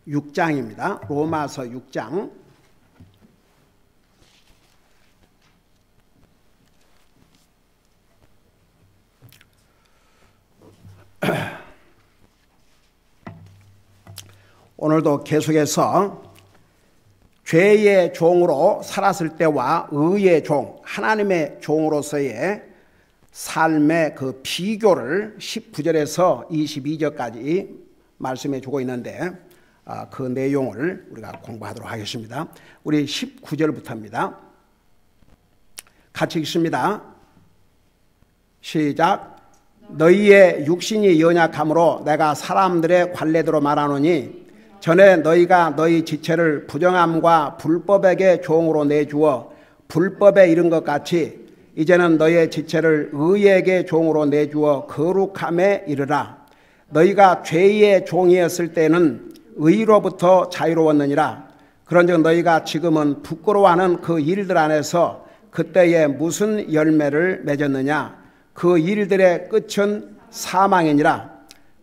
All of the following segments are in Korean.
6장입니다. 로마서 6장. 오늘도 계속해서 죄의 종으로 살았을 때와 의의 종, 하나님의 종으로서의 삶의 그 비교를 19절에서 22절까지 말씀해 주고 있는데 그 내용을 우리가 공부하도록 하겠습니다. 우리 19절부터입니다. 같이 읽습니다. 시작. 너희의 육신이 연약함으로 내가 사람들의 관례대로 말하노니 전에 너희가 너희 지체를 부정함과 불법에게 종으로 내주어 불법에 이른 것 같이 이제는 너희의 지체를 의에게 종으로 내주어 거룩함에 이르라. 너희가 죄의 종이었을 때는 의로부터 자유로웠느니라. 그런즉 너희가 지금은 부끄러워하는 그 일들 안에서 그때에 무슨 열매를 맺었느냐. 그 일들의 끝은 사망이니라.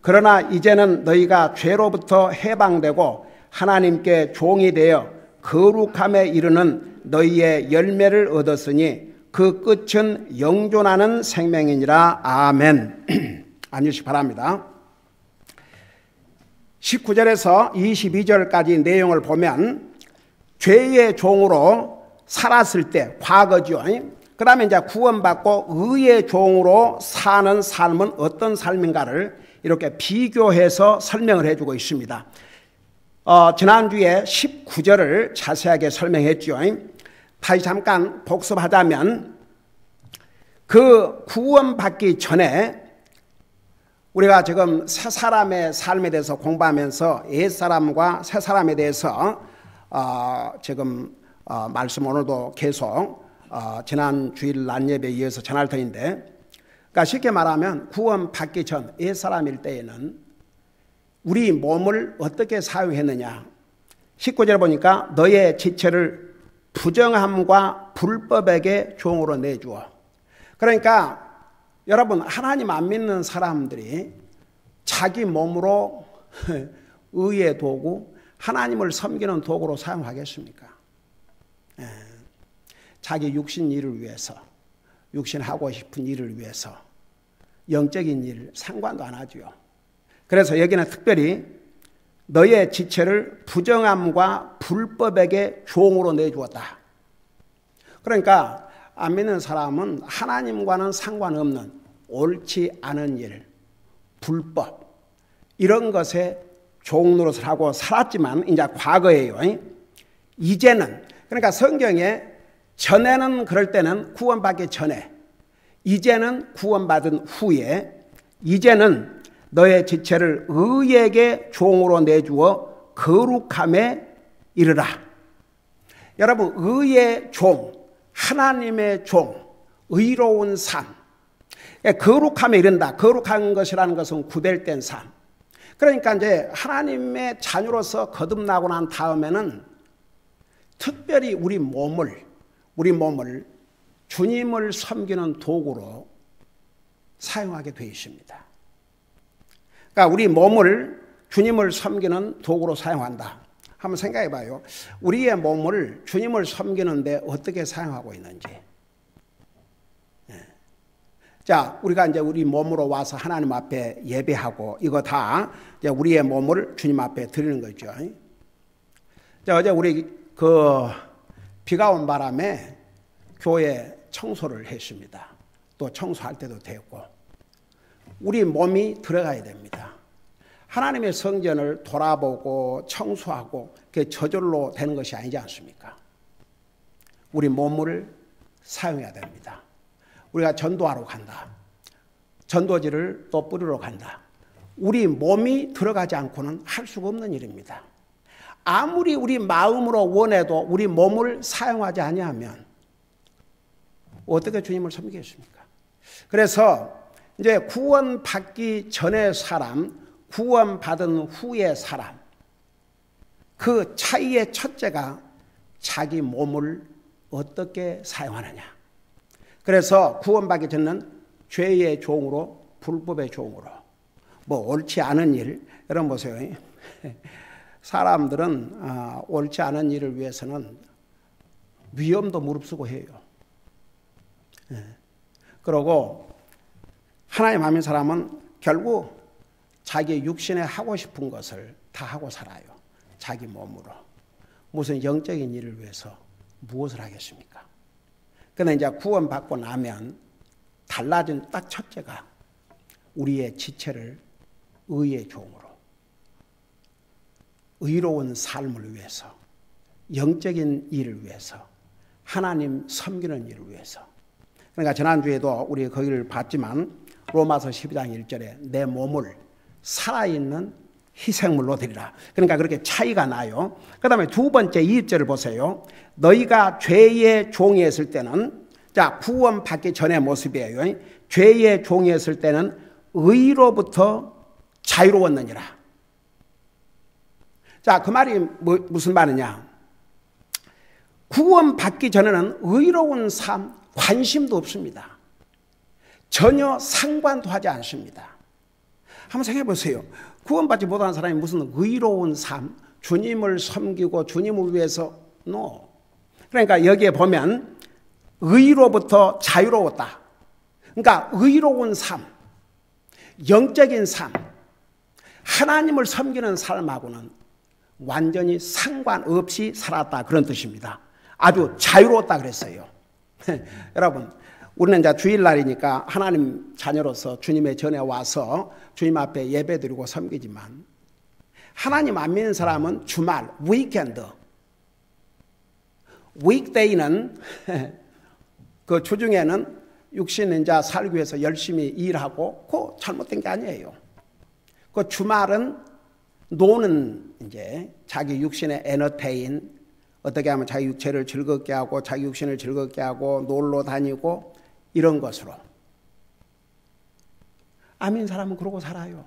그러나 이제는 너희가 죄로부터 해방되고 하나님께 종이 되어 거룩함에 이르는 너희의 열매를 얻었으니 그 끝은 영존하는 생명이니라. 아멘. 앉으시기 바랍니다. 19절에서 22절까지 내용을 보면 죄의 종으로 살았을 때 과거죠. 그 다음에 이제 구원받고 의의 종으로 사는 삶은 어떤 삶인가를 이렇게 비교해서 설명을 해주고 있습니다. 지난주에 19절을 자세하게 설명했죠. 다시 잠깐 복습하자면 그 구원받기 전에 우리가 지금 새 사람의 삶에 대해서 공부하면서 옛사람과 새 사람에 대해서 지금 말씀 오늘도 계속 지난 주일 낮 예배에 이어서 전할 터인데, 그러니까 쉽게 말하면 구원받기 전 옛사람일 때에는 우리 몸을 어떻게 사용했느냐. 19절 보니까 너의 지체를 부정함과 불법에게 종으로 내주어. 그러니까 여러분, 하나님 안 믿는 사람들이 자기 몸으로 의의 도구, 하나님을 섬기는 도구로 사용하겠습니까? 자기 육신 일을 위해서, 육신 하고 싶은 일을 위해서 영적인 일 상관도 안 하죠. 그래서 여기는 특별히 너의 지체를 부정함과 불법에게 종으로 내주었다. 그러니까 안 믿는 사람은 하나님과는 상관없는 옳지 않은 일, 불법 이런 것에 종노릇을 하고 살았지만 이제 과거예요. 이제는, 그러니까 성경에 전에는 그럴 때는 구원받기 전에, 이제는 구원받은 후에, 이제는 너의 지체를 의에게 종으로 내주어 거룩함에 이르라. 여러분, 의의 종, 하나님의 종, 의로운 삶, 거룩함에 이른다. 거룩한 것이라는 것은 구별된 삶. 그러니까 이제 하나님의 자녀로서 거듭나고 난 다음에는 특별히 우리 몸을 주님을 섬기는 도구로 사용하게 되어 있습니다. 그러니까 우리 몸을 주님을 섬기는 도구로 사용한다. 한번 생각해 봐요. 우리의 몸을 주님을 섬기는데 어떻게 사용하고 있는지. 자, 우리가 이제 우리 몸으로 와서 하나님 앞에 예배하고 이거 다 이제 우리의 몸을 주님 앞에 드리는 거죠. 자, 어제 우리 비가 온 바람에 교회 청소를 했습니다. 또 청소할 때도 됐고, 우리 몸이 들어가야 됩니다. 하나님의 성전을 돌아보고 청소하고 그게 저절로 되는 것이 아니지 않습니까? 우리 몸을 사용해야 됩니다. 우리가 전도하러 간다. 전도지를 또 뿌리러 간다. 우리 몸이 들어가지 않고는 할 수가 없는 일입니다. 아무리 우리 마음으로 원해도 우리 몸을 사용하지 아니하면 어떻게 주님을 섬기겠습니까? 그래서 이제 구원받기 전의 사람, 구원받은 후의 사람, 그 차이의 첫째가 자기 몸을 어떻게 사용하느냐. 그래서 구원받기 전에는 죄의 종으로, 불법의 종으로, 옳지 않은 일, 여러분 보세요. 사람들은 옳지 않은 일을 위해서는 위험도 무릅쓰고 해요. 그러고 하나님 안 믿는 사람은 결국 자기 육신에 하고 싶은 것을 다 하고 살아요. 자기 몸으로. 무슨 영적인 일을 위해서 무엇을 하겠습니까? 그런데 이제 구원받고 나면 달라진 딱 첫째가 우리의 지체를 의의 종으로, 의로운 삶을 위해서, 영적인 일을 위해서, 하나님 섬기는 일을 위해서. 그러니까 지난주에도 우리 거기를 봤지만 로마서 12장 1절에 내 몸을 살아있는 희생물로 드리라. 그러니까 그렇게 차이가 나요. 그 다음에 두 번째 2절을 보세요. 너희가 죄의 종이었을 때는, 자, 구원받기 전의 모습이에요. 죄의 종이었을 때는 의로부터 자유로웠느니라. 자, 그 말이 무슨 말이냐? 구원받기 전에는 의로운 삶, 관심도 없습니다. 전혀 상관도 하지 않습니다. 한번 생각해 보세요. 구원받지 못한 사람이 무슨 의로운 삶, 주님을 섬기고 주님을 위해서, no. 그러니까 여기에 보면 의로부터 자유로웠다. 그러니까 의로운 삶, 영적인 삶, 하나님을 섬기는 삶하고는 완전히 상관없이 살았다, 그런 뜻입니다. 아주 자유로웠다 그랬어요. 여러분, 우리는 이제 주일날이니까 하나님 자녀로서 주님의 전에 와서 주님 앞에 예배드리고 섬기지만, 하나님 안 믿는 사람은 주말, 위켄드, weekday는 그 주중에는 육신인 자 살기 위해서 열심히 일하고, 그거 잘못된 게 아니에요. 그 주말은 노는, 이제 자기 육신의 에너테인, 어떻게 하면 자기 육체를 즐겁게 하고 자기 육신을 즐겁게 하고 놀러 다니고 이런 것으로. 안 믿는 사람은 그러고 살아요.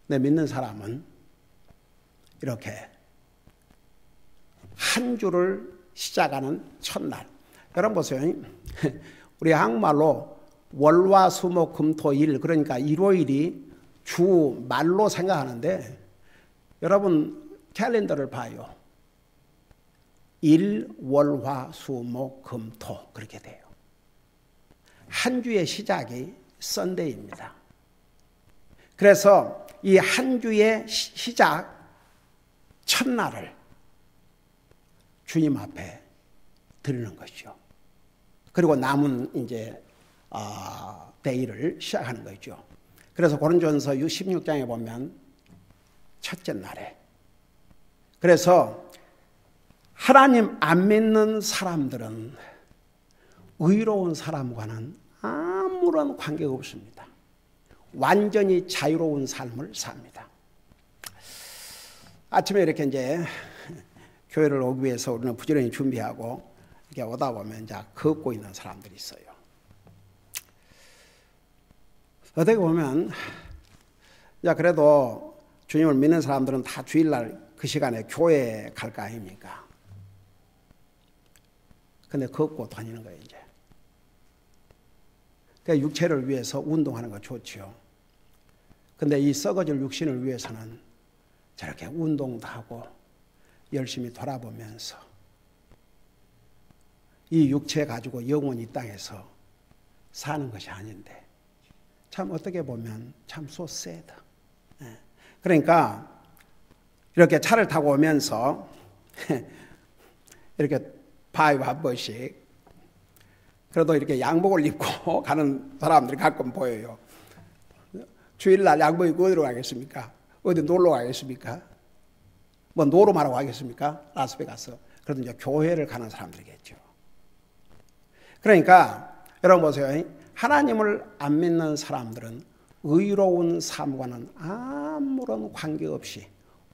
근데 믿는 사람은 이렇게 한 주를 시작하는 첫날. 여러분 보세요. 우리 한국말로 월화수목금토일, 그러니까 일요일이 주 말로 생각하는데, 여러분 캘린더를 봐요. 일, 월, 화, 수, 목, 금, 토, 그렇게 돼요. 한 주의 시작이 썬데이입니다. 그래서 이 한 주의 시작 첫날을 주님 앞에 드리는 것이죠. 그리고 남은 이제 데이를 시작하는 거죠. 그래서 고린도전서 16장에 보면 첫째 날에, 그래서 하나님 안 믿는 사람들은 의로운 사람과는 아무런 관계가 없습니다. 완전히 자유로운 삶을 삽니다. 아침에 이렇게 이제 교회를 오기 위해서 우리는 부지런히 준비하고 이렇게 오다 보면 이제 걷고 있는 사람들이 있어요. 어떻게 보면, 야, 그래도 주님을 믿는 사람들은 다 주일날 그 시간에 교회에 갈 거 아닙니까? 근데 걷고 다니는 거예요, 이제. 그러니까 육체를 위해서 운동하는 거 좋지요. 근데 이 썩어질 육신을 위해서는 저렇게 운동도 하고 열심히 돌아보면서 이 육체 가지고 영원히 이 땅에서 사는 것이 아닌데, 참 어떻게 보면 참 so sad. 그러니까 이렇게 차를 타고 오면서 이렇게 바위바 한 번씩 그래도 이렇게 양복을 입고 가는 사람들이 가끔 보여요. 주일날 양복 입고 어디로 가겠습니까? 어디 놀러 가겠습니까? 뭐 노름하러 가겠습니까? 라스베가스. 그래도 이제 교회를 가는 사람들이겠죠. 그러니까 여러분 보세요. 하나님을 안 믿는 사람들은 의로운 삶과는 아무런 관계없이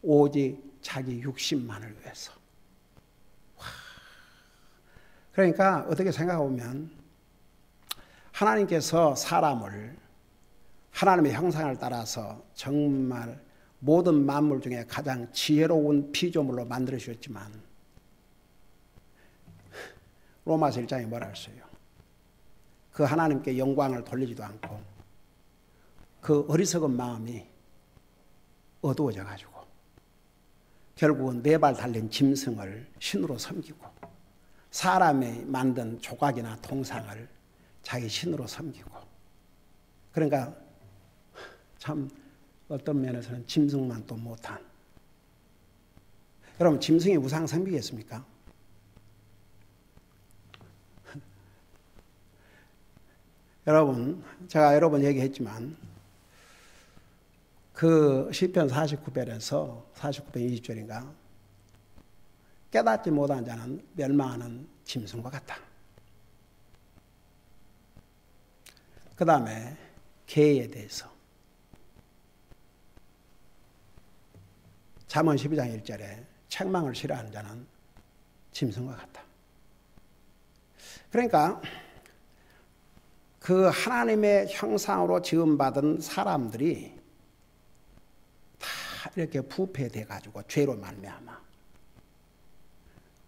오직 자기 육신만을 위해서. 그러니까 어떻게 생각해보면 하나님께서 사람을 하나님의 형상을 따라서 정말 모든 만물 중에 가장 지혜로운 피조물로 만들어주셨지만, 로마서 1장에 뭐라 했어요? 그 하나님께 영광을 돌리지도 않고 그 어리석은 마음이 어두워져 가지고 결국은 4발 달린 짐승을 신으로 섬기고 사람이 만든 조각이나 동상을 자기 신으로 섬기고 그러니까 참 어떤 면에서는 짐승만 또 못한 여러분 짐승이 우상 섬기겠습니까? 여러분 제가 여러 번 얘기했지만 그 시편 49편에서 49편 20절인가 깨닫지 못한 자는 멸망하는 짐승과 같다. 그 다음에 개에 대해서 잠언 12장 1절에 책망을 싫어하는 자는 짐승과 같다. 그러니까 그 하나님의 형상으로 지음받은 사람들이 다 이렇게 부패돼 가지고 죄로 말미암아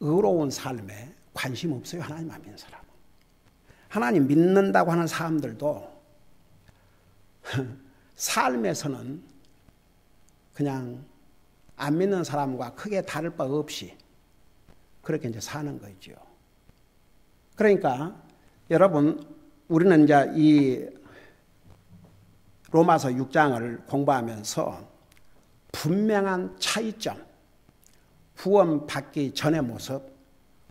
의로운 삶에 관심 없어요. 하나님 안 믿는 사람은. 하나님 믿는다고 하는 사람들도 삶에서는 그냥 안 믿는 사람과 크게 다를 바 없이 그렇게 이제 사는 거죠. 그러니까 여러분 우리는 이제 이 로마서 6장을 공부하면서 분명한 차이점, 구원받기 전의 모습,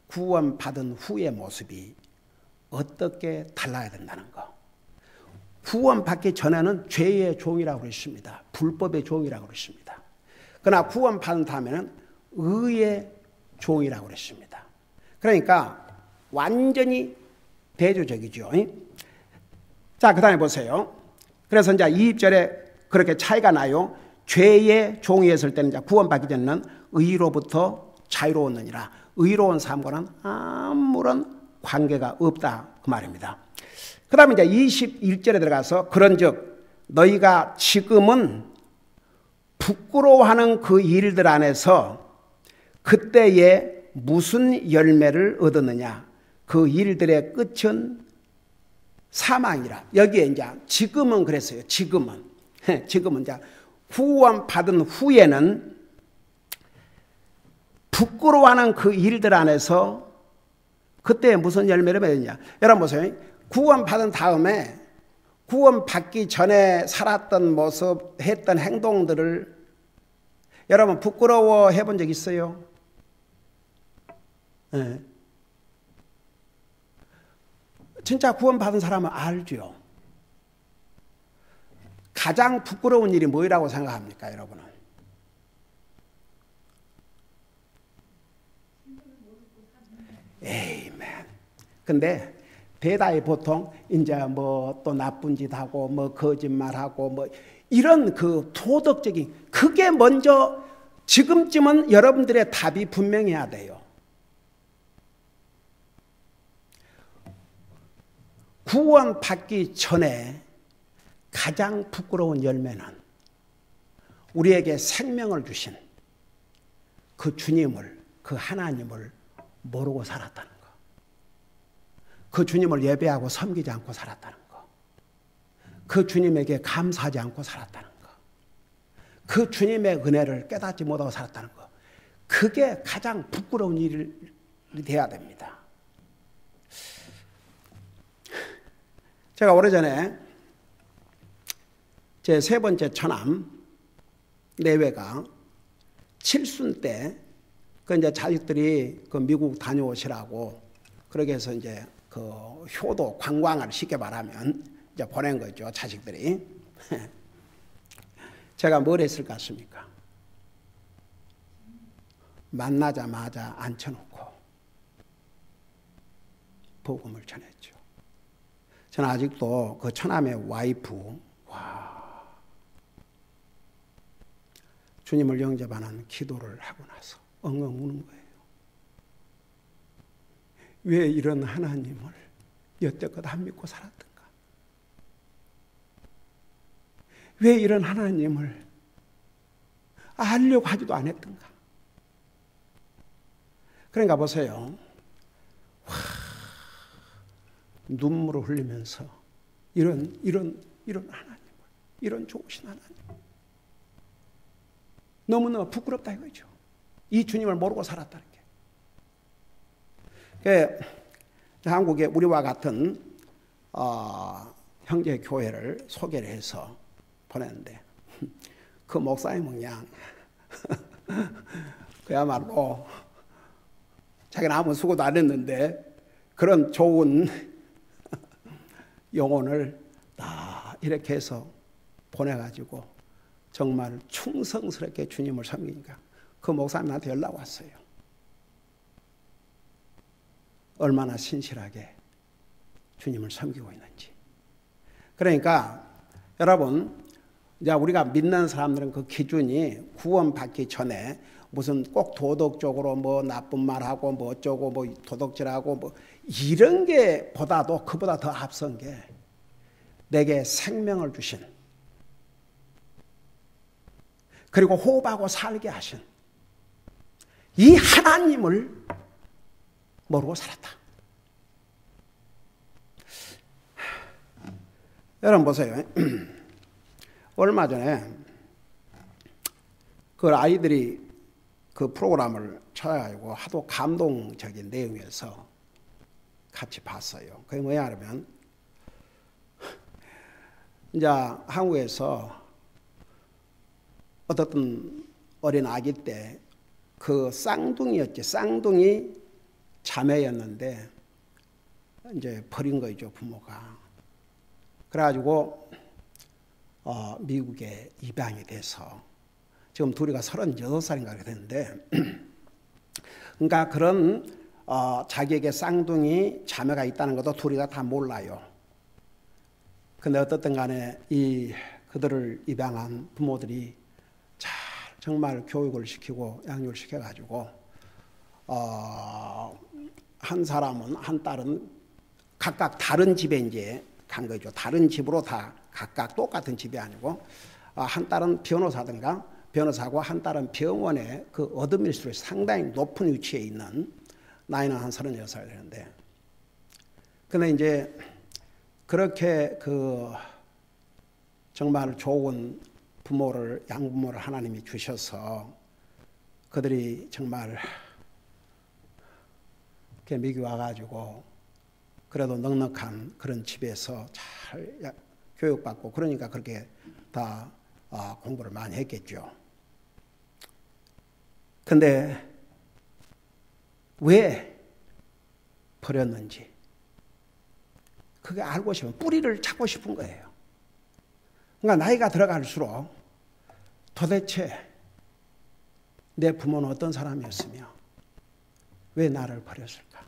구원받은 후의 모습이 어떻게 달라야 된다는 거. 구원받기 전에는 죄의 종이라고 그랬습니다. 불법의 종이라고 그랬습니다. 그러나 구원받은 다음에는 의의 종이라고 그랬습니다. 그러니까 완전히 대조적이죠. 자, 그 다음에 보세요. 그래서 이제 2절에 그렇게 차이가 나요. 죄의 종이었을 때는 이제 구원받기 전에는 의로부터 자유로웠느니라. 의로운 삶과는 아무런 관계가 없다. 그 말입니다. 그 다음에 이제 21절에 들어가서 그런즉 너희가 지금은 부끄러워하는 그 일들 안에서 그때에 무슨 열매를 얻었느냐. 그 일들의 끝은 사망이라. 여기에 이제 지금은 그랬어요. 지금은 이제 구원받은 후에는 부끄러워하는 그 일들 안에서 그때 무슨 열매를 맺느냐. 여러분 보세요. 구원받은 다음에 구원받기 전에 살았던 모습, 했던 행동들을 여러분 부끄러워 해본 적 있어요? 네. 진짜 구원받은 사람은 알죠. 가장 부끄러운 일이 뭐라고 생각합니까, 여러분은? 에이맨. 근데 대다이 보통 이제 뭐 또 나쁜 짓 하고 뭐 거짓말하고 뭐 이런 그 도덕적인 그게 먼저 지금쯤은 여러분들의 답이 분명해야 돼요. 구원받기 전에 가장 부끄러운 열매는 우리에게 생명을 주신 그 주님을, 그 하나님을 모르고 살았다는 거. 그 주님을 예배하고 섬기지 않고 살았다는 거. 그 주님에게 감사하지 않고 살았다는 거. 그 주님의 은혜를 깨닫지 못하고 살았다는 거. 그게 가장 부끄러운 일이 돼야 됩니다. 제가 오래전에 제 3번째 처남 내외가 칠순 때 그 이제 자식들이 그 미국 다녀오시라고 그렇게 해서 이제 그 효도 관광을 쉽게 말하면 이제 보낸 거죠, 자식들이. 제가 뭘 했을 것 같습니까? 만나자마자 앉혀놓고 복음을 전했죠. 저는 아직도 그 처남의 와이프, 주님을 영접하는 기도를 하고 나서 엉엉 우는 거예요. 왜 이런 하나님을 여태껏 안 믿고 살았던가? 왜 이런 하나님을 알려고 하지도 않았던가? 그러니까 보세요. 눈물을 흘리면서 이런 하나님을, 이런 좋으신 하나님 너무너무 부끄럽다 이거죠. 이 주님을 모르고 살았다는 게. 한국에 우리와 같은 형제 교회를 소개를 해서 보냈는데 그 목사님은 그냥 그야말로 자기는 아무 수고도 안 했는데 그런 좋은 영혼을 다 이렇게 해서 보내가지고 정말 충성스럽게 주님을 섬기니까 그 목사님한테 연락 왔어요. 얼마나 신실하게 주님을 섬기고 있는지. 그러니까 여러분, 이제 우리가 믿는 사람들은 그 기준이 구원받기 전에 무슨 꼭 도덕적으로 뭐 나쁜 말하고 뭐 어쩌고 뭐 도덕질하고 뭐 이런 게 보다도 그보다 더 앞선 게 내게 생명을 주신 그리고 호흡하고 살게 하신 이 하나님을 모르고 살았다. 여러분 보세요. 얼마 전에 그 아이들이 그 프로그램을 찾아가지고 하도 감동적인 내용에서 같이 봤어요. 그게 뭐냐 하면 이제 한국에서 어떤 어린 아기 때 그 쌍둥이였지. 쌍둥이 자매였는데 이제 버린 거죠, 부모가. 그래가지고 미국에 입양이 돼서 지금 둘이가 36살인가 그랬는데 그러니까 그런 자기에게 쌍둥이 자매가 있다는 것도 둘이가 다 몰라요. 근데 어떻든 간에 그들을 입양한 부모들이 잘 정말 교육을 시키고 양육을 시켜가지고 한 사람은 한 딸은 각각 다른 집에 이제 간 거죠. 다른 집으로 다 각각 똑같은 집이 아니고 한 딸은 변호사고 한 딸은 병원에 그 어드민스트레이션 상당히 높은 위치에 있는 나이는 한 36살 되는데 근데 이제 그렇게 그 정말 좋은 양부모를 하나님이 주셔서 그들이 정말 이렇게 미국에 와가지고 그래도 넉넉한 그런 집에서 잘 교육받고 그러니까 그렇게 다 공부를 많이 했겠죠. 근데 왜 버렸는지 그게 알고 싶으면 뿌리를 찾고 싶은 거예요. 그러니까 나이가 들어갈수록 도대체 내 부모는 어떤 사람이었으며 왜 나를 버렸을까?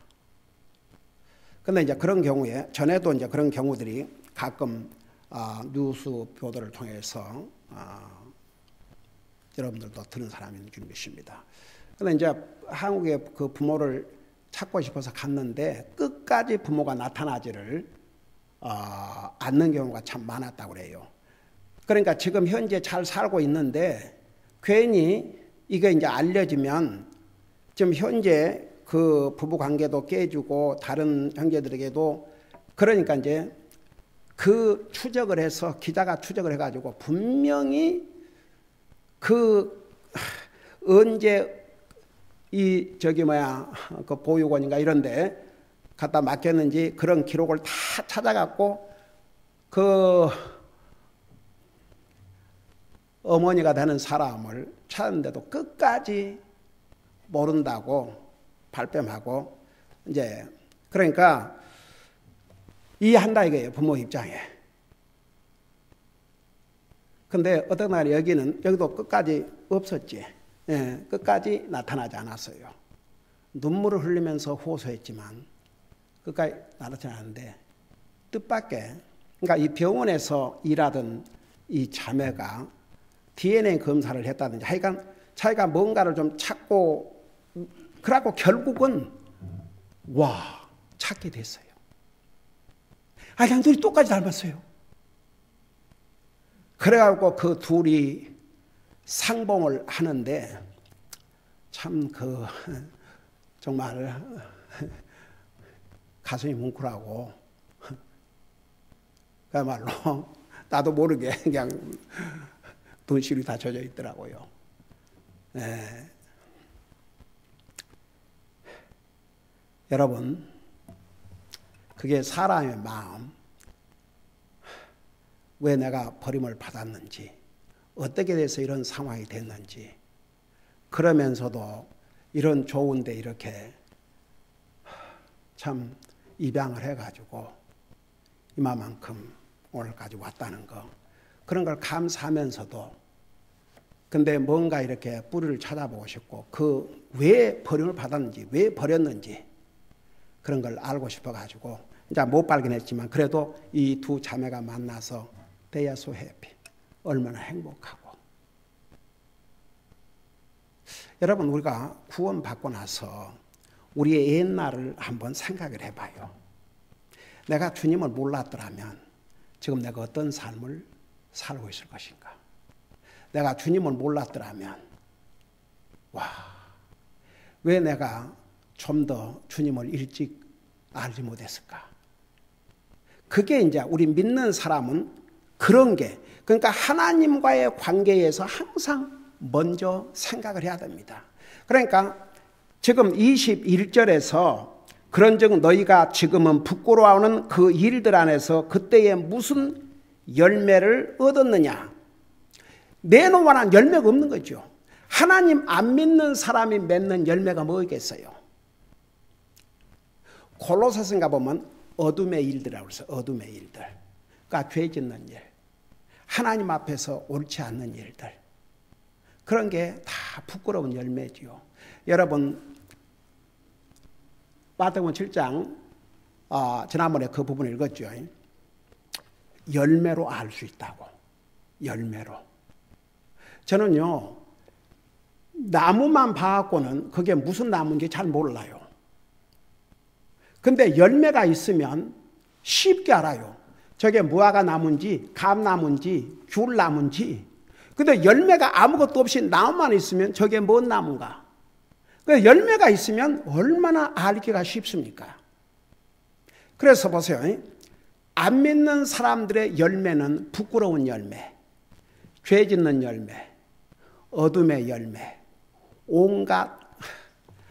근데 이제 그런 경우에 전에도 이제 그런 경우들이 가끔 뉴스 보도를 통해서 여러분들도 들은 사람이 있는 줄 믿습니다. 근데 이제 한국에 그 부모를 찾고 싶어서 갔는데 끝까지 부모가 나타나지를 않는 경우가 참 많았다고 그래요. 그러니까 지금 현재 잘 살고 있는데 괜히 이게 이제 알려지면 지금 현재 그 부부 관계도 깨지고 다른 형제들에게도 그러니까 이제 그 추적을 해서 기자가 추적을 해가지고 분명히 그 언제 그 보육원인가 이런데 갖다 맡겼는지 그런 기록을 다 찾아갖고 그 어머니가 되는 사람을 찾았는데도 끝까지 모른다고 발뺌하고 이제 그러니까 이해한다 이거예요, 부모 입장에. 근데 어떤 날 여기도 끝까지 없었지. 예, 끝까지 나타나지 않았어요. 눈물을 흘리면서 호소했지만 끝까지 나타나지 않았는데 뜻밖의 그러니까 이 병원에서 일하던 이 자매가 DNA 검사를 했다든지 하여간 자기가 뭔가를 좀 찾고 그래갖고 결국은 찾게 됐어요. 그냥 둘이 똑같이 닮았어요. 그래갖고 그 둘이 상봉을 하는데 참 정말 가슴이 뭉클하고 그야말로 나도 모르게 그냥 눈시울이 다 젖어 있더라고요. 네. 여러분, 그게 사람의 마음, 왜 내가 버림을 받았는지, 어떻게 돼서 이런 상황이 됐는지, 그러면서도 이런 좋은데 이렇게 참 입양을 해가지고 이만큼 오늘까지 왔다는 거, 그런 걸 감사하면서도 근데 뭔가 이렇게 뿌리를 찾아보고 싶고 그 왜 버림을 받았는지, 왜 버렸는지 그런 걸 알고 싶어가지고 이제 못 발견했지만 그래도 이 두 자매가 만나서 They are so happy. 얼마나 행복하고. 여러분, 우리가 구원받고 나서 우리의 옛날을 한번 생각을 해봐요. 내가 주님을 몰랐더라면 지금 내가 어떤 삶을 살고 있을 것인가? 내가 주님을 몰랐더라면 왜 내가 좀 더 주님을 일찍 알지 못했을까? 그게 이제 우리 믿는 사람은 그런 게, 그러니까 하나님과의 관계에서 항상 먼저 생각을 해야 됩니다. 그러니까 지금 21절에서 그런즉 너희가 지금은 부끄러워하는 그 일들 안에서 그때에 무슨 열매를 얻었느냐? 내놓으면 열매가 없는 거죠. 하나님 안 믿는 사람이 맺는 열매가 뭐겠어요? 골로새서인가 보면 어둠의 일들이라고 해서 어둠의 일들. 그러니까 죄 짓는 일, 하나님 앞에서 옳지 않는 일들, 그런 게 다 부끄러운 열매지요. 여러분, 마태복음 7장 지난번에 그 부분을 읽었죠. 열매로 알 수 있다고. 열매로. 저는요, 나무만 봐갖고는 그게 무슨 나무인지 잘 몰라요. 근데 열매가 있으면 쉽게 알아요. 저게 무화과 나무인지 감나무인지 귤나무인지. 근데 열매가 아무것도 없이 나무만 있으면 저게 뭔 나무인가? 근데 열매가 있으면 얼마나 알기가 쉽습니까? 그래서 보세요. 안 믿는 사람들의 열매는 부끄러운 열매, 죄 짓는 열매, 어둠의 열매, 온갖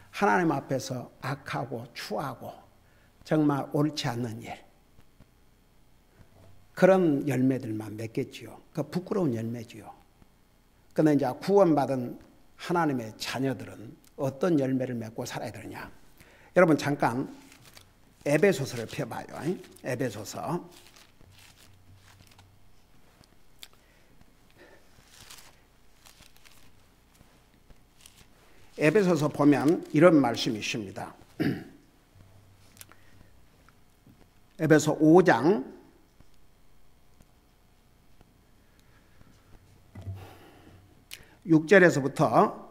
하나님 앞에서 악하고 추하고 정말 옳지 않는 일, 그런 열매들만 맺겠지요. 그 부끄러운 열매지요. 그런데 이제 구원받은 하나님의 자녀들은 어떤 열매를 맺고 살아야 되느냐? 여러분 잠깐 에베소서를 펴봐요. 에베소서. 에베소서 보면 이런 말씀이 있습니다. 에베소 5장 6절에서부터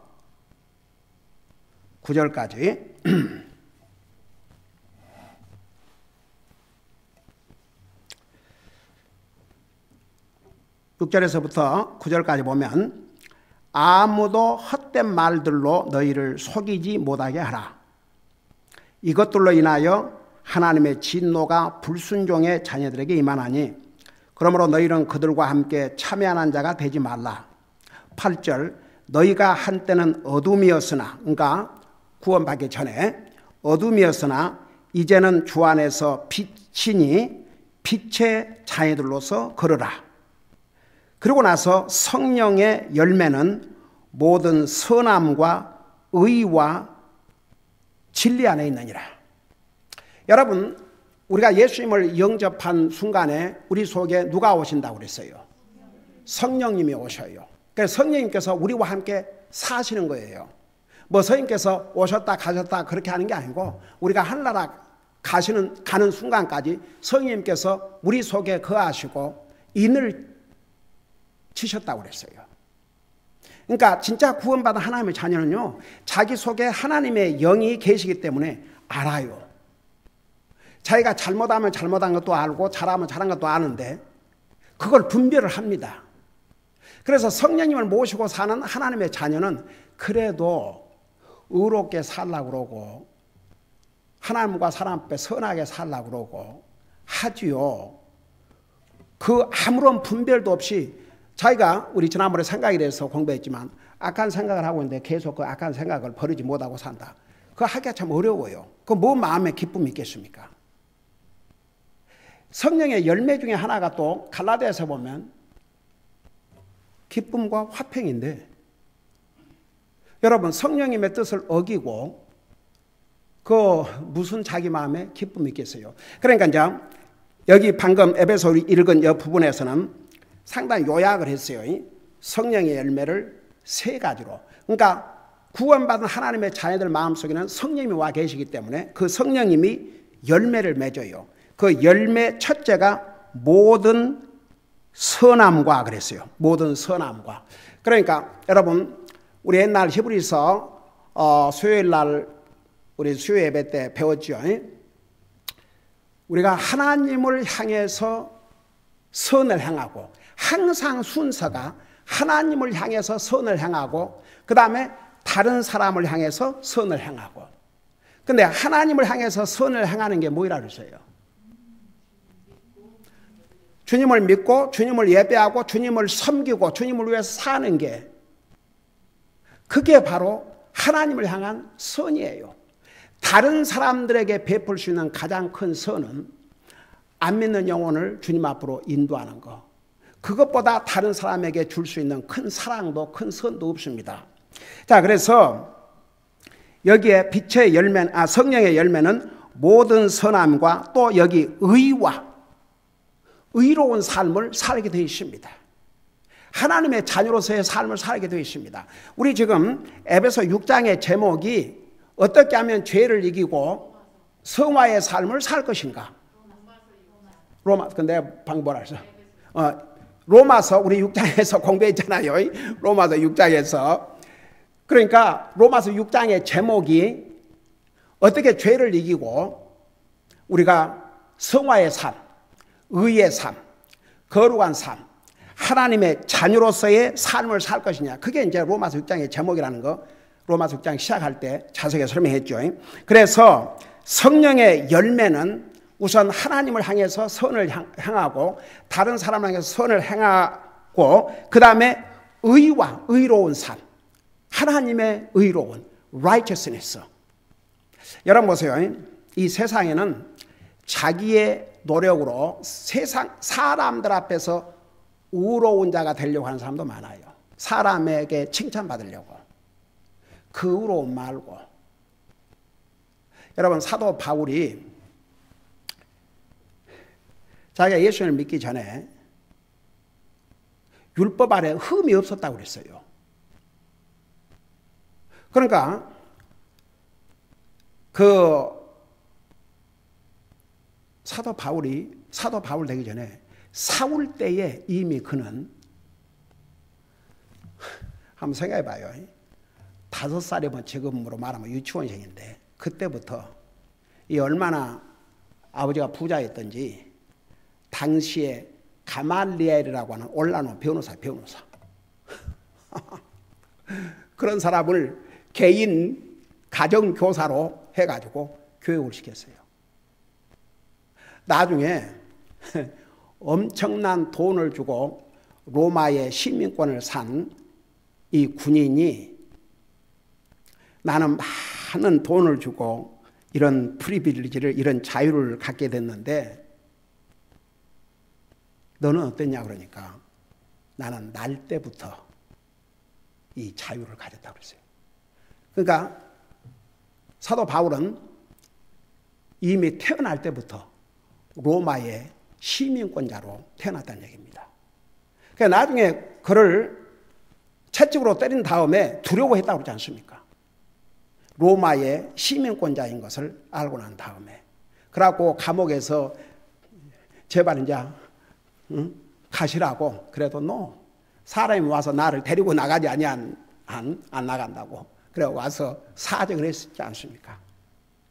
9절까지 (6절에서부터) 9절까지 보면 아무도 헛된 말들로 너희를 속이지 못하게 하라. 이것들로 인하여 하나님의 진노가 불순종의 자녀들에게 임하나니 그러므로 너희는 그들과 함께 참여하는 자가 되지 말라. 8절 너희가 한때는 어둠이었으나, 그러니까 구원받기 전에 어둠이었으나 이제는 주 안에서 빛이니 빛의 자녀들로서 걸으라. 그리고 나서 성령의 열매는 모든 선함과 의와 진리 안에 있느니라. 여러분, 우리가 예수님을 영접한 순간에 우리 속에 누가 오신다고 그랬어요? 성령님이 오셔요. 그래서 성령님께서 우리와 함께 사시는 거예요. 뭐 성령님께서 오셨다 가셨다 그렇게 하는 게 아니고 우리가 하늘나라 가는 순간까지 성령님께서 우리 속에 거하시고 인을 치셨다고 그랬어요. 그러니까 진짜 구원받은 하나님의 자녀는요, 자기 속에 하나님의 영이 계시기 때문에 알아요. 자기가 잘못하면 잘못한 것도 알고 잘하면 잘한 것도 아는데 그걸 분별을 합니다. 그래서 성령님을 모시고 사는 하나님의 자녀는 그래도 의롭게 살려고 그러고 하나님과 사람 앞에 선하게 살려고 그러고 하지요. 그 아무런 분별도 없이 자기가, 우리 지난번에 생각에 대해서 공부했지만 악한 생각을 하고 있는데 계속 그 악한 생각을 버리지 못하고 산다. 그거 하기가 참 어려워요. 그 뭐 마음에 기쁨이 있겠습니까? 성령의 열매 중에 하나가 또 갈라디아서 보면 기쁨과 화평인데, 여러분 성령님의 뜻을 어기고 그 무슨 자기 마음에 기쁨이 있겠어요? 그러니까 이제 여기 방금 에베소 읽은 이 부분에서는 상당히 요약을 했어요. 성령의 열매를 세 가지로. 그러니까 구원받은 하나님의 자녀들 마음속에는 성령님이 와 계시기 때문에 그 성령님이 열매를 맺어요. 그 열매 첫째가 모든 선함과 그랬어요. 모든 선함과. 그러니까 여러분 우리 옛날 히브리서 수요일 날 우리 수요 예배 때 배웠죠. 우리가 하나님을 향해서 선을 행하고, 항상 순서가 하나님을 향해서 선을 행하고 그 다음에 다른 사람을 향해서 선을 행하고. 근데 하나님을 향해서 선을 행하는 게 뭐라 그러세요? 주님을 믿고 주님을 예배하고 주님을 섬기고 주님을 위해서 사는 게, 그게 바로 하나님을 향한 선이에요. 다른 사람들에게 베풀 수 있는 가장 큰 선은 안 믿는 영혼을 주님 앞으로 인도하는 것. 그것보다 다른 사람에게 줄 수 있는 큰 사랑도 큰 선도 없습니다. 자, 그래서 여기에 빛의 열매, 성령의 열매는 모든 선함과 또 여기 의와 의로운 삶을 살게 되어 있습니다. 하나님의 자녀로서의 삶을 살게 되어 있습니다. 우리 지금 에베소 6장의 제목이 어떻게 하면 죄를 이기고 성화의 삶을 살 것인가? 근데 방법을 알죠. 로마서 우리 6장에서 공부했잖아요. 로마서 6장에서. 그러니까 로마서 6장의 제목이 어떻게 죄를 이기고 우리가 성화의 삶, 의의 삶, 거룩한 삶, 하나님의 자녀로서의 삶을 살 것이냐. 그게 이제 로마서 6장의 제목이라는 거 로마서 6장 시작할 때 자세하게 설명했죠. 그래서 성령의 열매는 우선 하나님을 향해서 선을 행하고 다른 사람을 향해서 선을 행하고 그 다음에 의와 의로운 삶, 하나님의 의로운 righteousness. 여러분 보세요. 이 세상에는 자기의 노력으로 세상 사람들 앞에서 의로운 자가 되려고 하는 사람도 많아요. 사람에게 칭찬받으려고. 그 의로움 말고. 여러분 사도 바울이 자기가 예수님을 믿기 전에 율법 아래 흠이 없었다고 그랬어요. 그러니까 그 사도 바울 되기 전에 사울 때에 이미 그는 한번 생각해 봐요. 5살이면 지금으로 말하면 유치원생인데 그때부터 이 얼마나 아버지가 부자였던지 당시에 가말리엘이라고 하는 올라노 변호사 그런 사람을 개인 가정교사로 해가지고 교육을 시켰어요. 나중에 엄청난 돈을 주고 로마의 시민권을 산 이 군인이 나는 많은 돈을 주고 이런 프리빌리지를, 이런 자유를 갖게 됐는데 너는 어땠냐 그러니까 나는 날 때부터 이 자유를 가졌다고 그랬어요. 그러니까 사도 바울은 이미 태어날 때부터 로마의 시민권자로 태어났다는 얘기입니다. 그러니까 나중에 그를 채찍으로 때린 다음에 두려워했다고 그러지 않습니까? 로마의 시민권자인 것을 알고 난 다음에. 그래갖고 감옥에서 제발 이제 가시라고. 그래도 사람이 와서 나를 데리고 나가지 안 나간다고. 그래 와서 사정을 했지 않습니까?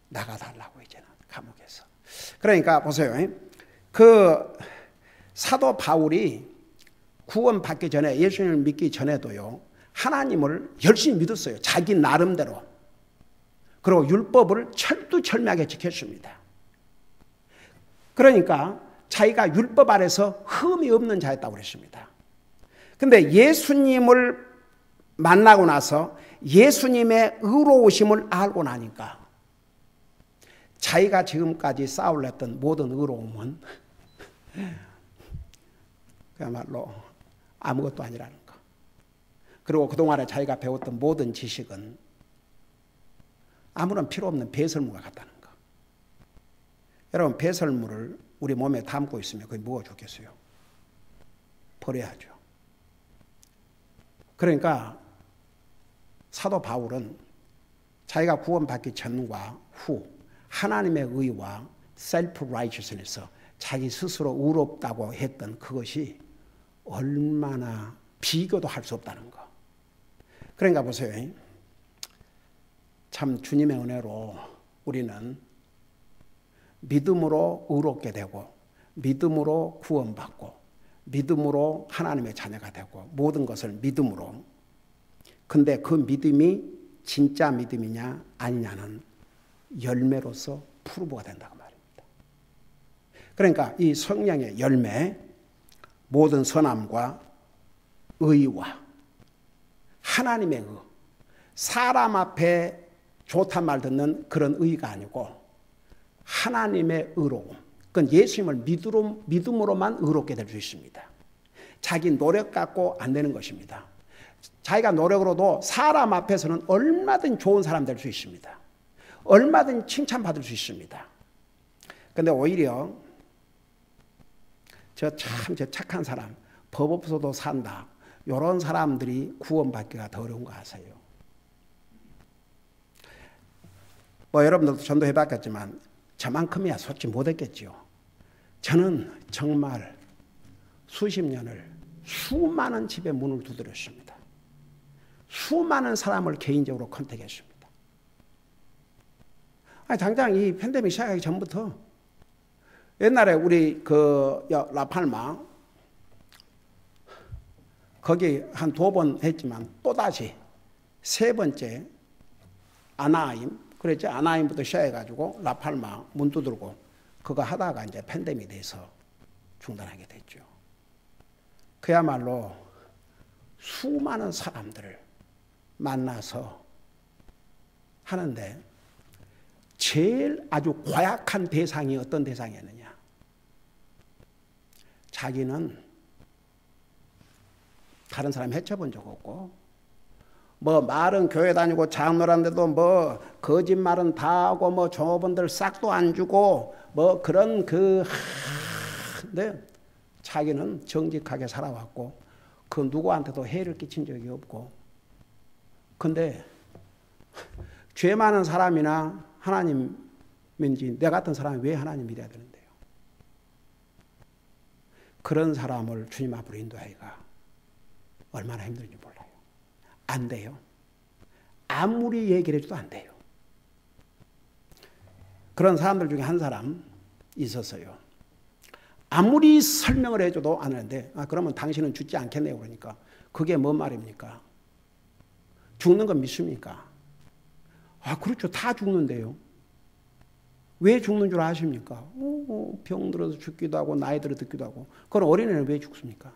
나가달라고 이제는 감옥에서. 그러니까 보세요. 그 사도 바울이 구원받기 전에, 예수님을 믿기 전에도요, 하나님을 열심히 믿었어요. 자기 나름대로. 그리고 율법을 철두철미하게 지켰습니다. 그러니까 자기가 율법 아래서 흠이 없는 자였다고 그랬습니다. 근데 예수님을 만나고 나서 예수님의 의로우심을 알고 나니까 자기가 지금까지 쌓으려던 모든 의로움은 그야말로 아무것도 아니라는 거. 그리고 그동안에 자기가 배웠던 모든 지식은 아무런 필요 없는 배설물과 같다는 거. 여러분, 배설물을 우리 몸에 담고 있으면 그게 뭐가 좋겠어요? 버려야죠. 그러니까 사도 바울은 자기가 구원받기 전과 후 하나님의 의와 셀프 라이처스에서 자기 스스로 의롭다고 했던 그것이 얼마나 비교도 할 수 없다는 거. 그러니까 보세요. 참 주님의 은혜로 우리는 믿음으로 의롭게 되고 믿음으로 구원받고 믿음으로 하나님의 자녀가 되고 모든 것을 믿음으로. 근데 그 믿음이 진짜 믿음이냐 아니냐는 열매로서 프루브가 된다고 말입니다. 그러니까 이 성령의 열매, 모든 선함과 의와 하나님의 의, 사람 앞에 좋단 말 듣는 그런 의가 아니고 하나님의 의로움. 그건 예수님을 믿음으로만 의롭게 될 수 있습니다. 자기 노력 갖고 안 되는 것입니다. 자기가 노력으로도 사람 앞에서는 얼마든 좋은 사람 될 수 있습니다. 얼마든 칭찬받을 수 있습니다. 그런데 오히려 저 착한 사람, 법 없어도 산다. 이런 사람들이 구원받기가 더 어려운 거 아세요? 뭐 여러분들도 전도해 봤겠지만 저만큼이야 솔직히 못했겠죠. 저는 정말 수십 년을 수많은 집에 문을 두드렸습니다. 수많은 사람을 개인적으로 컨택했습니다. 아니, 당장 이 팬데믹 시작하기 전부터 옛날에 우리 그 라팔마 거기 한 2번 했지만 또다시 3번째 아나임, 그랬죠. 아나임부터 시작해가지고 라팔마 문 두들고 그거 하다가 이제 팬데믹이 돼서 중단하게 됐죠. 그야말로 수많은 사람들을 만나서 하는데 제일 아주 고약한 대상이 어떤 대상이었느냐? 자기는 다른 사람 해쳐본 적 없고 뭐 말은 교회 다니고 장로란데도 뭐 거짓말은 다 하고 뭐 종업원들 싹도 안 주고 뭐 그런 근데 자기는 정직하게 살아왔고 그 누구한테도 해를 끼친 적이 없고 근데 죄 많은 사람이나 하나님인지 내 같은 사람이 왜 하나님 믿어야 되는데요? 그런 사람을 주님 앞으로 인도하기가 얼마나 힘든지 몰라요. 안 돼요. 아무리 얘기를 해줘도 안 돼요. 그런 사람들 중에 한 사람 있었어요. 아무리 설명을 해줘도 안 하는데 그러면 당신은 죽지 않겠네요. 그러니까 그게 뭔 말입니까? 죽는 건 믿습니까? 그렇죠. 다 죽는데요. 왜 죽는 줄 아십니까? 병 들어서 죽기도 하고 나이 들어 듣기도 하고. 그럼 어린애는 왜 죽습니까?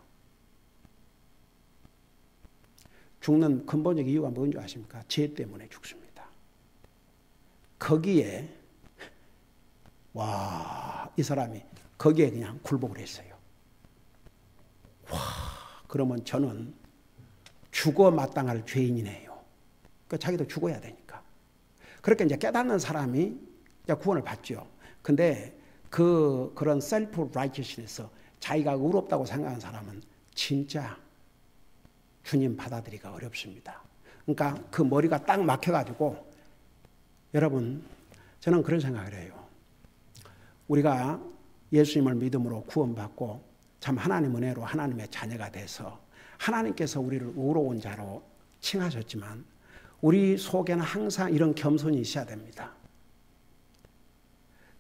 죽는 근본적 이유가 뭔지 아십니까? 죄 때문에 죽습니다. 거기에 이 사람이 거기에 그냥 굴복을 했어요. 그러면 저는 죽어 마땅할 죄인이네요. 그러니까 자기도 죽어야 되니까. 그렇게 이제 깨닫는 사람이 이제 구원을 받죠. 근데 그런 셀프 라이처스에서 자기가 의롭다고 생각하는 사람은 진짜 주님 받아들이기가 어렵습니다. 그러니까 그 머리가 딱 막혀가지고 여러분 저는 그런 생각을 해요. 우리가 예수님을 믿음으로 구원받고 참 하나님 은혜로 하나님의 자녀가 돼서 하나님께서 우리를 의로운 자로 칭하셨지만 우리 속에는 항상 이런 겸손이 있어야 됩니다.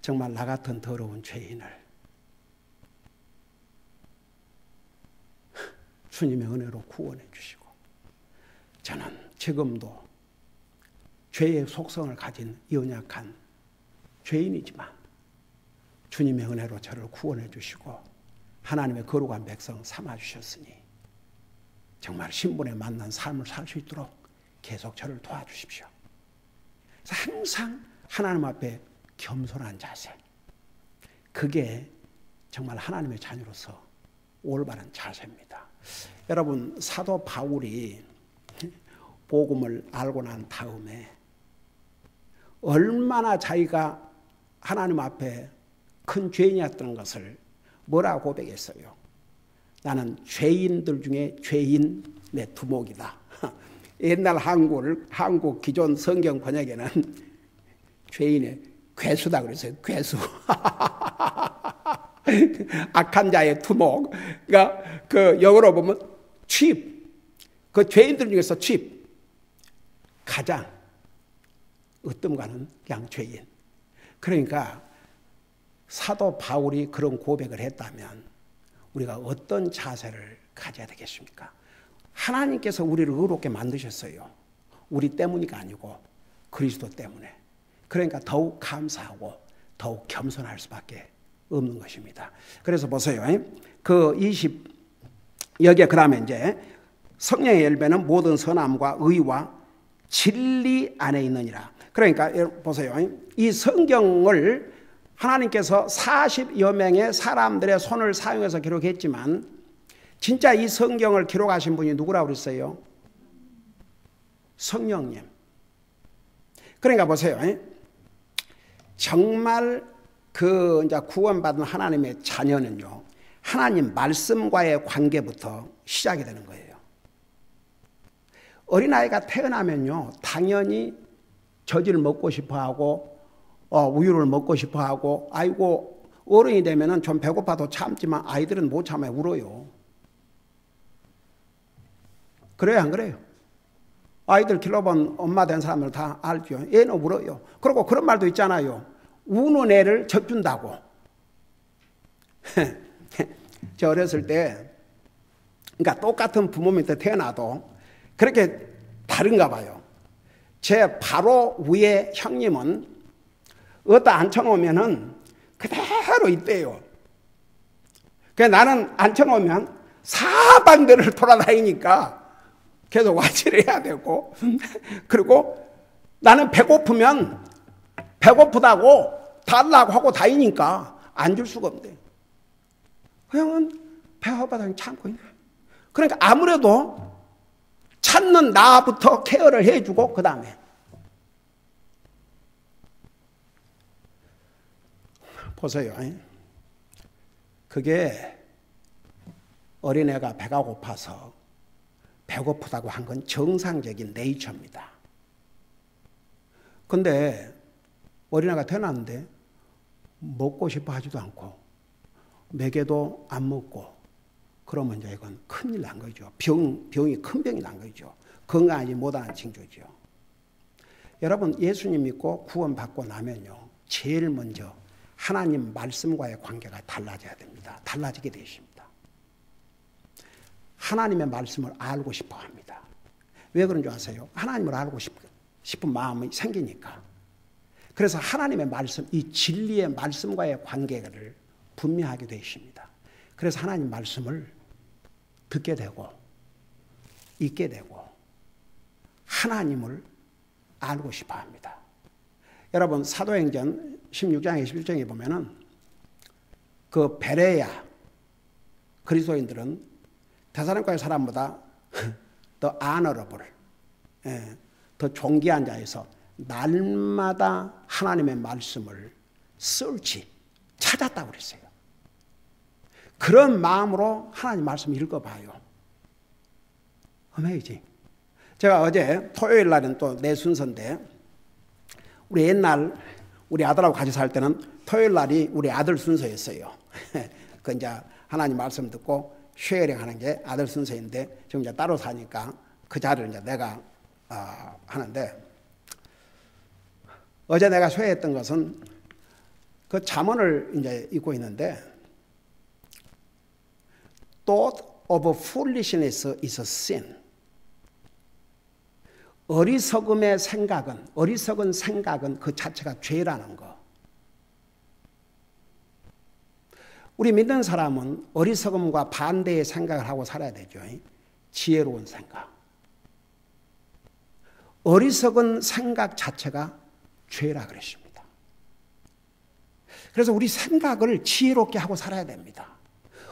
정말 나 같은 더러운 죄인을 주님의 은혜로 구원해 주시고 저는 지금도 죄의 속성을 가진 연약한 죄인이지만 주님의 은혜로 저를 구원해 주시고 하나님의 거룩한 백성 삼아 주셨으니 정말 신분에 맞는 삶을 살 수 있도록 계속 저를 도와주십시오. 그래서 항상 하나님 앞에 겸손한 자세. 그게 정말 하나님의 자녀로서 올바른 자세입니다. 여러분, 사도 바울이 복음을 알고 난 다음에 얼마나 자기가 하나님 앞에 큰 죄인이었던 것을 뭐라고 고백했어요? 나는 죄인들 중에 죄인 내 두목이다. 옛날 한국 기존 성경 번역에는 죄인의 괴수다 그랬어요. 괴수. 악한 자의 두목. 그러니까 그 영어로 보면 취입. 그 죄인들 중에서 취입. 가장 으뜸가는 그냥 죄인. 그러니까 사도 바울이 그런 고백을 했다면 우리가 어떤 자세를 가져야 되겠습니까? 하나님께서 우리를 의롭게 만드셨어요. 우리 때문이가 아니고 그리스도 때문에. 그러니까 더욱 감사하고 더욱 겸손할 수밖에 없는 것입니다. 그래서 보세요. 여기에 그러면 이제 성령의 열매는 모든 선함과 의와 진리 안에 있느니라. 그러니까 보세요. 이 성경을 하나님께서 40여 명의 사람들의 손을 사용해서 기록했지만 진짜 이 성경을 기록하신 분이 누구라고 그랬어요? 성령님. 그러니까 보세요. 정말 이제 구원받은 하나님의 자녀는요, 하나님 말씀과의 관계부터 시작이 되는 거예요. 어린아이가 태어나면요, 당연히 젖을 먹고 싶어 하고, 우유를 먹고 싶어 하고, 아이고, 어른이 되면은 좀 배고파도 참지만 아이들은 못 참아요. 울어요. 그래요, 안 그래요? 아이들 길러본 엄마 된 사람들 다 알죠. 애는 울어요. 그리고 그런 말도 있잖아요. 우는 애를 젖준다고. 저 어렸을 때, 그러니까 똑같은 부모 밑에 태어나도 그렇게 다른가 봐요. 제 바로 위에 형님은 어디다 앉혀놓으면은 그대로 있대요. 그래서 나는 앉혀놓으면 사방들을 돌아다니니까 계속 와치를 해야 되고, 그리고 나는 배고프면 배고프다고 달라고 하고 다니니까 안 줄 수가 없대. 형은 배고파서 참고 있네. 그러니까 아무래도 찾는 나부터 케어를 해주고 그 다음에 보세요. 그게 어린애가 배가 고파서 배고프다고 한 건 정상적인 네이처입니다. 근데 어린애가 태어났는데 먹고 싶어 하지도 않고 먹여도 안 먹고 그러면 이제 이건 큰일 난 거죠. 병이 큰 병이 난 거죠. 건강하지 못하는 징조죠. 여러분, 예수님 믿고 구원받고 나면요, 제일 먼저 하나님 말씀과의 관계가 달라져야 됩니다. 달라지게 되십니다. 하나님의 말씀을 알고 싶어 합니다. 왜 그런 줄 아세요? 하나님을 알고 싶은 마음이 생기니까. 그래서 하나님의 말씀, 이 진리의 말씀과의 관계를 분명하게 되십니다. 그래서 하나님 말씀을 듣게 되고 읽게 되고 하나님을 알고 싶어 합니다. 여러분, 사도행전 16장 21장에 보면은 그 베레야 그리스도인들은 데살로니가의 사람보다 더 honorable, 더 존귀한 자에서 날마다 하나님의 말씀을 찾았다고 그랬어요. 그런 마음으로 하나님 말씀 읽어봐요. 어메이징. 제가 어제 토요일 날은 또 내 순서인데, 우리 옛날 우리 아들하고 같이 살 때는 토요일 날이 우리 아들 순서였어요. 그 이제 하나님 말씀 듣고 쉐어링 하는 게 아들 순서인데, 지금 이제 따로 사니까 그 자리를 이제 내가 하는데, 어제 내가 쉐어했던 것은 그 잠언을 이제 읽고 있는데, Thought of foolishness is a sin. 어리석은 생각은 그 자체가 죄라는 거. 우리 믿는 사람은 어리석음과 반대의 생각을 하고 살아야 되죠. 지혜로운 생각. 어리석은 생각 자체가 죄라 그랬습니다. 그래서 우리 생각을 지혜롭게 하고 살아야 됩니다.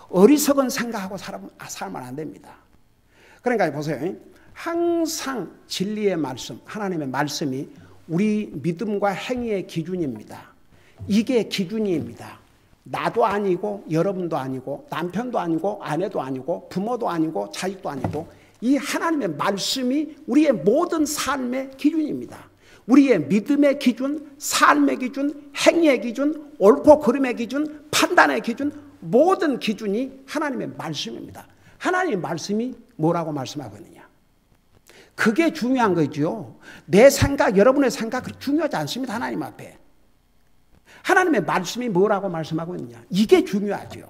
어리석은 생각하고 살면 안 됩니다. 그러니까 보세요. 항상 진리의 말씀, 하나님의 말씀이 우리 믿음과 행위의 기준입니다. 이게 기준입니다. 나도 아니고 여러분도 아니고 남편도 아니고 아내도 아니고 부모도 아니고 자식도 아니고 이 하나님의 말씀이 우리의 모든 삶의 기준입니다. 우리의 믿음의 기준, 삶의 기준, 행위의 기준, 옳고 그름의 기준, 판단의 기준, 모든 기준이 하나님의 말씀입니다. 하나님의 말씀이 뭐라고 말씀하고 있느냐? 그게 중요한 거죠. 내 생각, 여러분의 생각 그렇게 중요하지 않습니다. 하나님 앞에. 하나님의 말씀이 뭐라고 말씀하고 있느냐? 이게 중요하죠.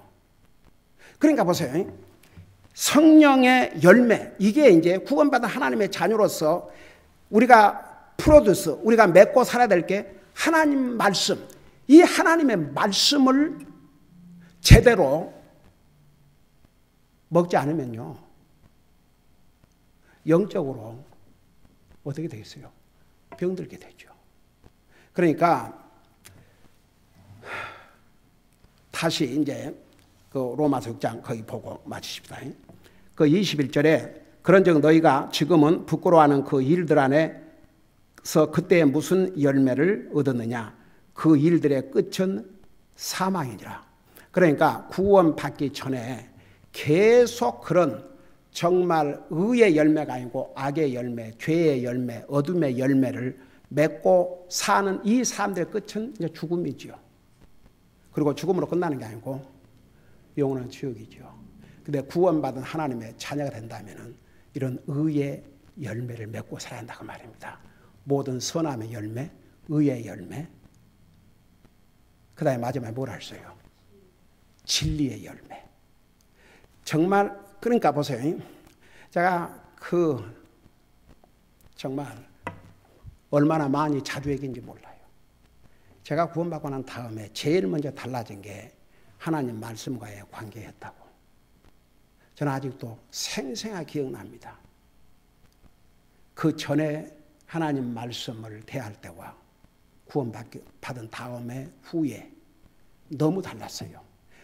그러니까 보세요. 성령의 열매, 이게 이제 구원받은 하나님의 자녀로서 우리가 프로듀스, 우리가 맺고 살아야 될 게 하나님 말씀, 이 하나님의 말씀을 제대로 먹지 않으면요, 영적으로 어떻게 되겠어요? 병들게 되죠. 그러니까 다시 이제 그 로마서 6장 거기 보고 마치십시다. 그 21절에 그런즉 너희가 지금은 부끄러워하는 그 일들 안에서 그때 무슨 열매를 얻었느냐? 그 일들의 끝은 사망이니라. 그러니까 구원받기 전에 계속 그런 정말 의의 열매가 아니고 악의 열매, 죄의 열매, 어둠의 열매를 맺고 사는 이 사람들의 끝은 이제 죽음이지요. 그리고 죽음으로 끝나는 게 아니고 영원한 지옥이죠. 근데 구원받은 하나님의 자녀가 된다면은 이런 의의 열매를 맺고 살아야 한다고 말입니다. 모든 선함의 열매, 의의 열매. 그 다음에 마지막에 뭐라 했어요? 진리의 열매. 정말 그러니까 보세요. 제가 정말 얼마나 많이 자주 얘기인지 몰라요. 제가 구원받고 난 다음에 제일 먼저 달라진 게 하나님 말씀과의 관계였다고. 저는 아직도 생생하게 기억납니다. 그 전에 하나님 말씀을 대할 때와 구원받은 다음에 후에 너무 달랐어요.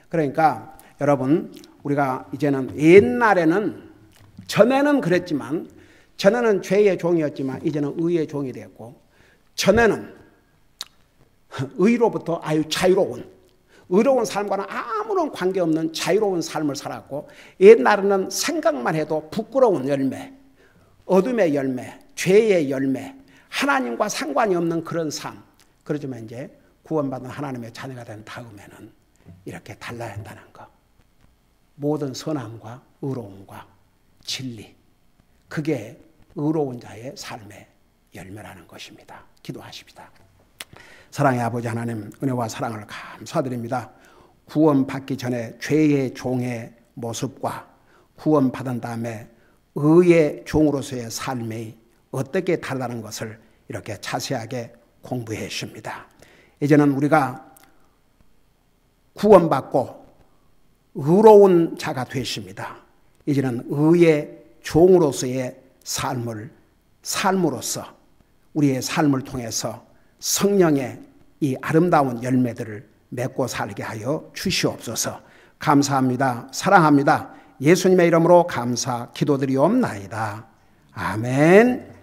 그러니까 여러분, 우리가 이제는 옛날에는, 전에는 그랬지만, 전에는 죄의 종이었지만 이제는 의의 종이 되었고, 전에는 의로부터 아주 자유로운, 의로운 삶과는 아무런 관계없는 자유로운 삶을 살았고, 옛날에는 생각만 해도 부끄러운 열매, 어둠의 열매, 죄의 열매, 하나님과 상관이 없는 그런 삶. 그러지만 이제 구원받은 하나님의 자녀가 된 다음에는 이렇게 달라야 한다는 거. 모든 선함과 의로움과 진리, 그게 의로운 자의 삶의 열매라는 것입니다. 기도하십시다. 사랑의 아버지 하나님, 은혜와 사랑을 감사드립니다. 구원받기 전에 죄의 종의 모습과 구원받은 다음에 의의 종으로서의 삶이 어떻게 다르다는 것을 이렇게 자세하게 공부해 주십니다. 이제는 우리가 구원받고 의로운 자가 되십니다. 이제는 의의 종으로서의 삶으로서 우리의 삶을 통해서 성령의 이 아름다운 열매들을 맺고 살게 하여 주시옵소서. 감사합니다. 사랑합니다. 예수님의 이름으로 감사 기도드리옵나이다. 아멘.